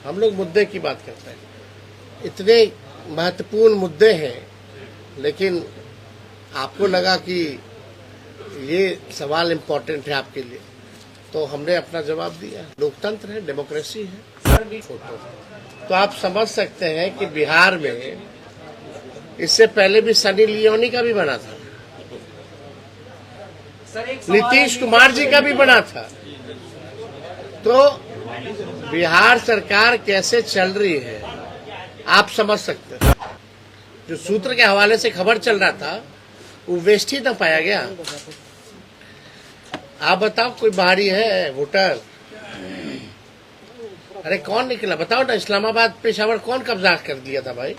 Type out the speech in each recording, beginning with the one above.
हम लोग मुद्दे की बात करते हैं। इतने महत्वपूर्ण मुद्दे हैं, लेकिन आपको लगा कि ये सवाल इम्पोर्टेंट है आपके लिए, तो हमने अपना जवाब दिया। लोकतंत्र है, डेमोक्रेसी है। फोटो तो आप समझ सकते हैं कि बिहार में इससे पहले भी सनी लियोनी का भी बना था, नीतीश कुमार जी का भी बना था। तो बिहार सरकार कैसे चल रही है आप समझ सकते हैं। जो सूत्र के हवाले से खबर चल रहा था वो वेस्ट ही न पाया गया। आप बताओ, कोई बाहरी है वोटर? अरे कौन निकला बताओ ना। इस्लामाबाद पेशावर कौन कब्जा कर दिया था भाई?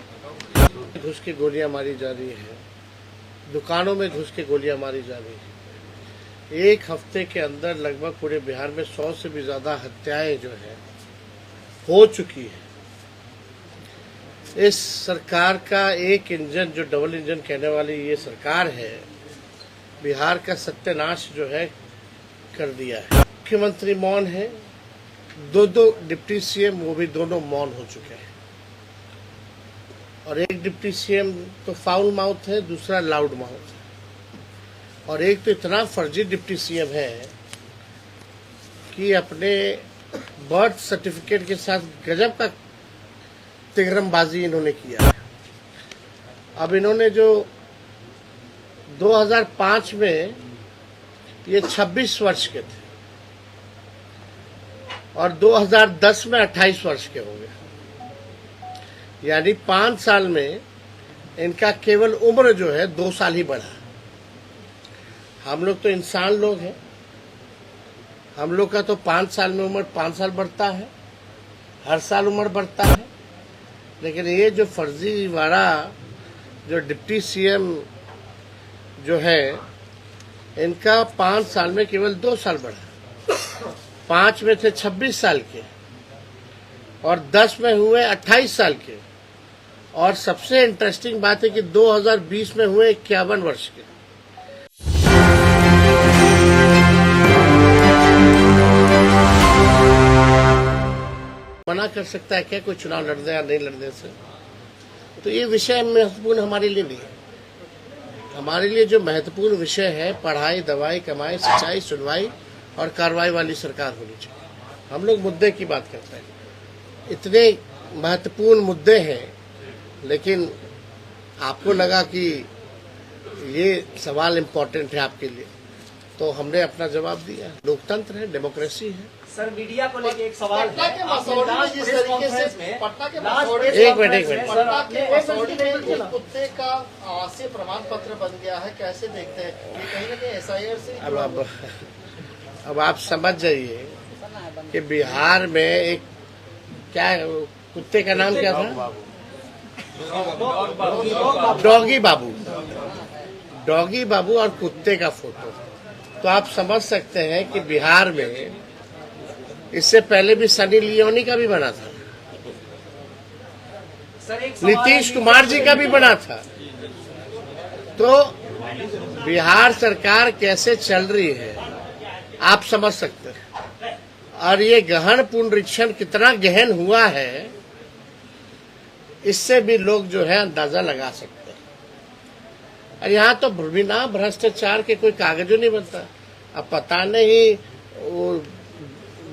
घुस के गोलियां मारी जा रही है, दुकानों में घुस के गोलियां मारी जा रही है। एक हफ्ते के अंदर लगभग पूरे बिहार में 100 से भी ज्यादा हत्याएं जो है हो चुकी है। इस सरकार का एक इंजन, जो डबल इंजन कहने वाली ये सरकार है, बिहार का सत्यानाश जो है कर दिया है। मुख्यमंत्री मौन है, दो डिप्टी सीएम वो भी दोनों मौन हो चुके हैं। और एक डिप्टी सीएम तो फाउल माउथ है, दूसरा लाउड माउथ है। और एक तो इतना फर्जी डिप्टी सीएम है कि अपने बर्थ सर्टिफिकेट के साथ गजब का तिगरमबाजी इन्होंने किया है। अब इन्होंने जो 2005 में ये 26 वर्ष के थे और 2010 में 28 वर्ष के हो गए, यानी 5 साल में इनका केवल उम्र जो है 2 साल ही बढ़ा। हम लोग तो इंसान लोग हैं, हम लोग का तो 5 साल में उम्र 5 साल बढ़ता है, हर साल उम्र बढ़ता है। लेकिन ये जो फर्जी वाला जो डिप्टी सीएम जो है, इनका 5 साल में केवल 2 साल बढ़ा। 5 में थे 26 साल के और 10 में हुए 28 साल के। और सबसे इंटरेस्टिंग बात है कि 2020 में हुए 51 वर्ष के। मना कर सकता है क्या कोई चुनाव लड़ने या नहीं लड़ने से? तो ये विषय महत्वपूर्ण हमारे लिए नहीं है। हमारे लिए जो महत्वपूर्ण विषय है, पढ़ाई, दवाई, कमाई, सिंचाई, सुनवाई और कार्रवाई वाली सरकार होनी चाहिए। हम लोग मुद्दे की बात करते हैं। इतने महत्वपूर्ण मुद्दे हैं, लेकिन आपको लगा कि ये सवाल इम्पोर्टेंट है आपके लिए, तो हमने अपना जवाब दिया। लोकतंत्र है, डेमोक्रेसी है। सर, मीडिया को लेकर एक सवाल है। एक मिनट। कुत्ते का से प्रमाण पत्र बन गया है, कैसे देखते हैं? ये कहीं ना कहीं एसआईआर से अब आप समझ जाइए कि बिहार में एक क्या कुत्ते का नाम क्या था? डॉगी बाबू। डॉगी बाबू और कुत्ते का फोटो। तो आप समझ सकते हैं कि बिहार में इससे पहले भी सनी लियोनी का भी बना था, नीतीश कुमार जी का भी बना था। तो बिहार सरकार कैसे चल रही है आप समझ सकते हैं। और ये गहन पुनरीक्षण कितना गहन हुआ है, इससे भी लोग जो है अंदाजा लगा सकते हैं। और यहाँ तो बिना भ्रष्टाचार के कोई कागजों नहीं बनता। अब पता नहीं वो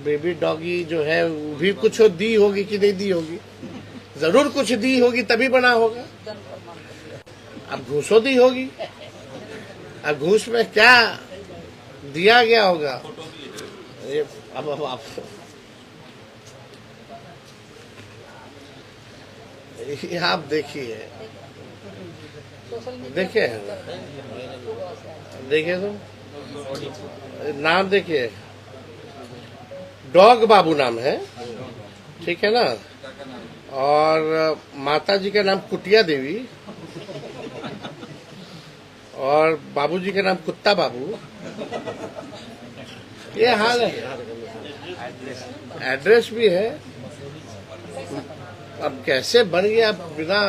बेबी डॉगी जो है वो भी कुछ दी होगी कि नहीं दी होगी, जरूर कुछ दी होगी तभी बना होगा। अब घूसों दी होगी, अब घूस में क्या दिया गया होगा। अब आप देखिए, देखिए तो नाम देखिए, डॉग बाबू नाम है, ठीक है ना। और माता जी का नाम कुटिया देवी और बाबूजी का नाम कुत्ता बाबू। ये हाल है। एड्रेस भी है। अब कैसे बन गया आप बिना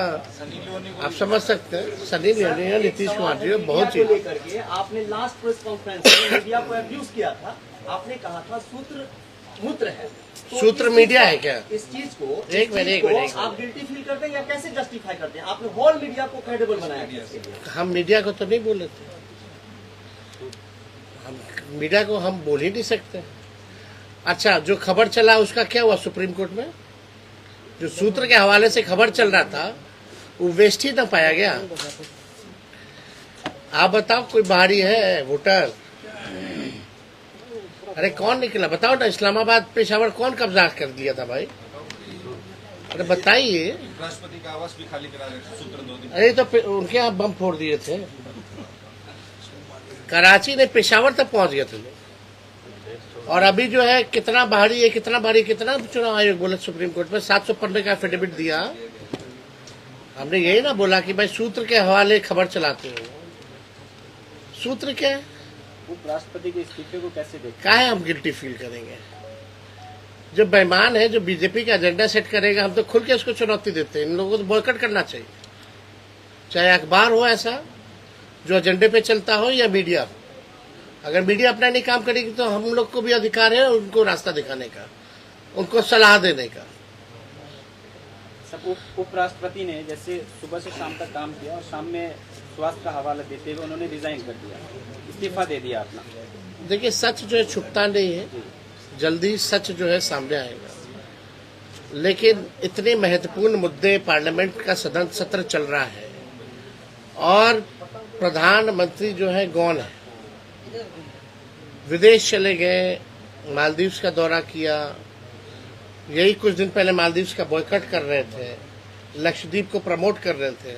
आप समझ सकते हैं। सनी लियोनी है, नीतीश कुमार जी बहुत ही लेकर के आपने लास्ट प्रेस कॉन्फ्रेंस में मीडिया को अब्यूज किया था। आपने कहा था सूत्र मूत्र है। तो सूत्र इस मीडिया चीज है को- क्या? इस चीज को एक मिनट, एक मिनट, एक आप गिल्टी फील करते हैं या कैसे जस्टिफाई करते हैं? आपने होल मीडिया को क्रेडिबल बनाया इसके लिए। हम मीडिया को तो नहीं बोले थे, हम मीडिया को हम बोल ही नहीं सकते। अच्छा, जो खबर चला उसका क्या हुआ सुप्रीम कोर्ट में? जो सूत्र के हवाले से खबर चल रहा था वो वेस्ट ही ना पाया गया। आप बताओ, कोई बाहरी है वोटर? अरे कौन निकला बताओ ना। इस्लामाबाद पेशावर कौन कब्जा कर दिया था भाई? अरे बताइए। राष्ट्रपति का आवास भी खाली करा रहे थे सूत्र 2 दिन। अरे तो उनके यहाँ बम फोड़ दिए थे। कराची ने पेशावर तक पहुंच गए थे लोग। और अभी जो है कितना बाहरी है, कितना बाहरी, कितना चुनाव आयोग बोला सुप्रीम कोर्ट में 715 का एफिडेविट दिया। हमने यही ना बोला कि भाई सूत्र के हवाले खबर चलाते हो। सूत्र क्या है? उपराष्ट्रपति के इस्तीफे को कैसे देखते काहे हम गिल्टी फील करेंगे? जो बेईमान है, जो बीजेपी का एजेंडा सेट करेगा, हम तो खुल के उसको चुनौती देते हैं। इन लोगों को तो बॉयकॉट करना चाहिए, चाहे अखबार हो ऐसा जो एजेंडे पे चलता हो या मीडिया। अगर मीडिया अपना नहीं काम करेगी तो हम लोग को भी अधिकार है उनको रास्ता दिखाने का, उनको सलाह देने का। सब उपराष्ट्रपति ने जैसे सुबह से शाम तक काम किया और शाम में स्वास्थ्य का हवाला देते हुए उन्होंने रिजाइन कर दिया, इस्तीफा दे दिया अपना। देखिए, सच जो है छुपता नहीं है, जल्दी सच जो है सामने आएगा। लेकिन इतने महत्वपूर्ण मुद्दे, पार्लियामेंट का सदन सत्र चल रहा है और प्रधानमंत्री जो है गौन है, विदेश चले गए, मालदीव्स का दौरा किया, यही कुछ दिन पहले मालदीव्स का बॉयकॉट कर रहे थे, लक्षद्वीप को प्रमोट कर रहे थे।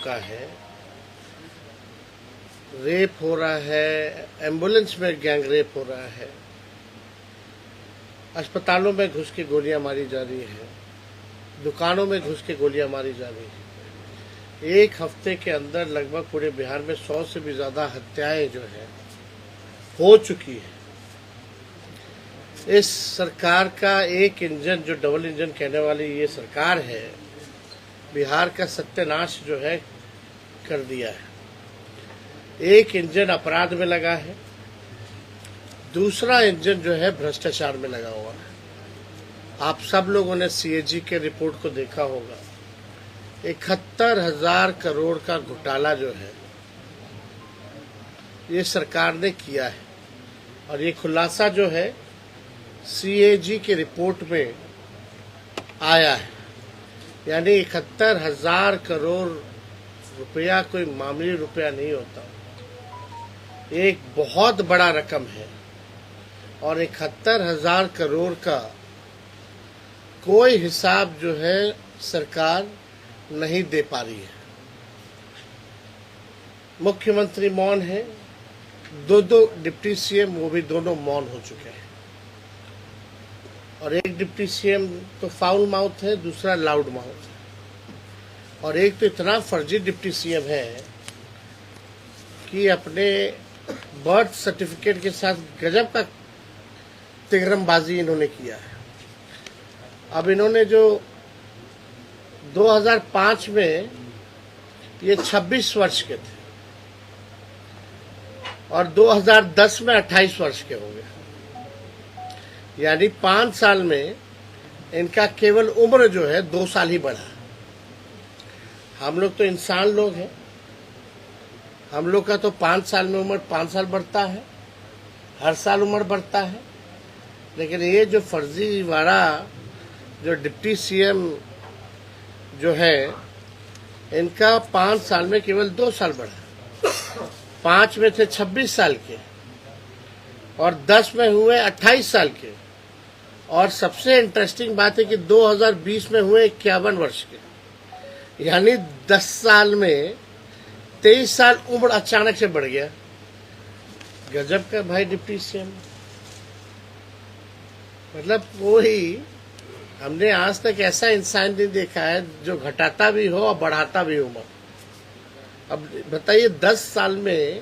का है रेप हो रहा है, एम्बुलेंस में गैंग रेप हो रहा है, अस्पतालों में घुस के गोलियां मारी जा रही है, दुकानों में घुस के गोलियां मारी जा रही है। एक हफ्ते के अंदर लगभग पूरे बिहार में 100 से भी ज्यादा हत्याएं जो है हो चुकी है। इस सरकार का एक इंजन, जो डबल इंजन कहने वाली ये सरकार है, बिहार का सत्यानाश जो है कर दिया है। एक इंजन अपराध में लगा है, दूसरा इंजन जो है भ्रष्टाचार में लगा हुआ है। आप सब लोगों ने सीएजी के रिपोर्ट को देखा होगा। 71,000 करोड़ का घोटाला जो है ये सरकार ने किया है और ये खुलासा जो है सीएजी की रिपोर्ट में आया है। यानी 71,000 करोड़ रुपया कोई मामूली रुपया नहीं होता, एक बहुत बड़ा रकम है। और 71,000 करोड़ का कोई हिसाब जो है सरकार नहीं दे पा रही है। मुख्यमंत्री मौन है, दो डिप्टी सीएम वो भी दोनों मौन हो चुके हैं। और एक डिप्टी सीएम तो फाउल माउथ है, दूसरा लाउड माउथ है। और एक तो इतना फर्जी डिप्टी सीएम है कि अपने बर्थ सर्टिफिकेट के साथ गजब का तिगरमबाजी इन्होंने किया है। अब इन्होंने जो 2005 में ये 26 वर्ष के थे और 2010 में 28 वर्ष के हो गए, यानी 5 साल में इनका केवल उम्र जो है 2 साल ही बढ़ा। हम लोग तो इंसान लोग हैं, हम लोग का तो 5 साल में उम्र 5 साल बढ़ता है, हर साल उम्र बढ़ता है। लेकिन ये जो फर्जी वाला जो डिप्टी सीएम जो है, इनका 5 साल में केवल 2 साल बढ़ा। 5 में थे 26 साल के और 10 में हुए 28 साल के। और सबसे इंटरेस्टिंग बात है कि 2020 में हुए 51 वर्ष के, यानी 10 साल में 23 साल उम्र अचानक से बढ़ गया। गजब का भाई डिप्टी सीएम। मतलब वही हमने आज तक ऐसा इंसान नहीं देखा है जो घटाता भी हो और बढ़ाता भी उम्र। अब बताइए 10 साल में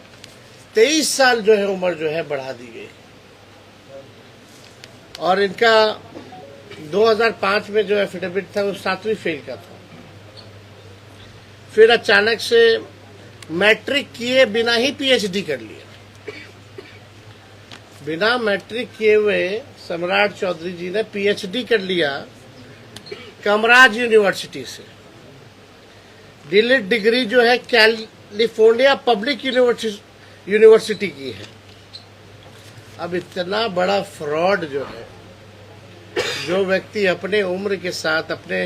23 साल जो है उम्र जो है बढ़ा दी गई। और इनका 2005 में जो एफिडेविट था वो 7वीं फेल का था। फिर अचानक से मैट्रिक किए बिना ही पीएचडी कर लिया। बिना मैट्रिक किए हुए सम्राट चौधरी जी ने पीएचडी कर लिया कमराज यूनिवर्सिटी से। डिलीट डिग्री जो है कैलिफोर्निया पब्लिक यूनिवर्सिटी की है। अब इतना बड़ा फ्रॉड जो है, जो व्यक्ति अपने उम्र के साथ अपने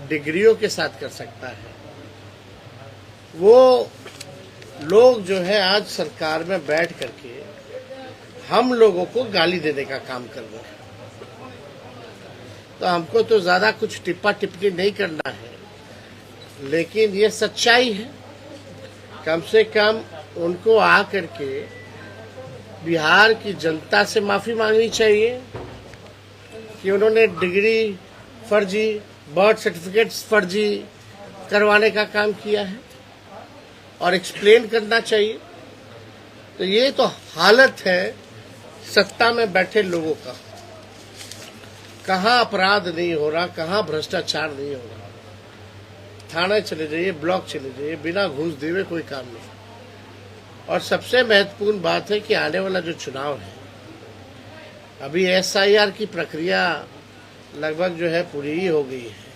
डिग्रियों के साथ कर सकता है, वो लोग जो है आज सरकार में बैठ करके हम लोगों को गाली देने का काम कर रहे हैं। तो हमको तो ज्यादा कुछ टिप्पा टिप्पणी नहीं करना है, लेकिन ये सच्चाई है। कम से कम उनको आ करके बिहार की जनता से माफी मांगनी चाहिए कि उन्होंने डिग्री फर्जी, बर्थ सर्टिफिकेट्स फर्जी करवाने का काम किया है, और एक्सप्लेन करना चाहिए। तो ये तो हालत है सत्ता में बैठे लोगों का। कहाँ अपराध नहीं हो रहा, कहाँ भ्रष्टाचार नहीं हो रहा। थाने चले जाइए, ब्लॉक चले जाइए, बिना घूस दिए कोई काम नहीं। और सबसे महत्वपूर्ण बात है कि आने वाला जो चुनाव है, अभी एसआईआर की प्रक्रिया लगभग जो है पूरी ही हो गई है।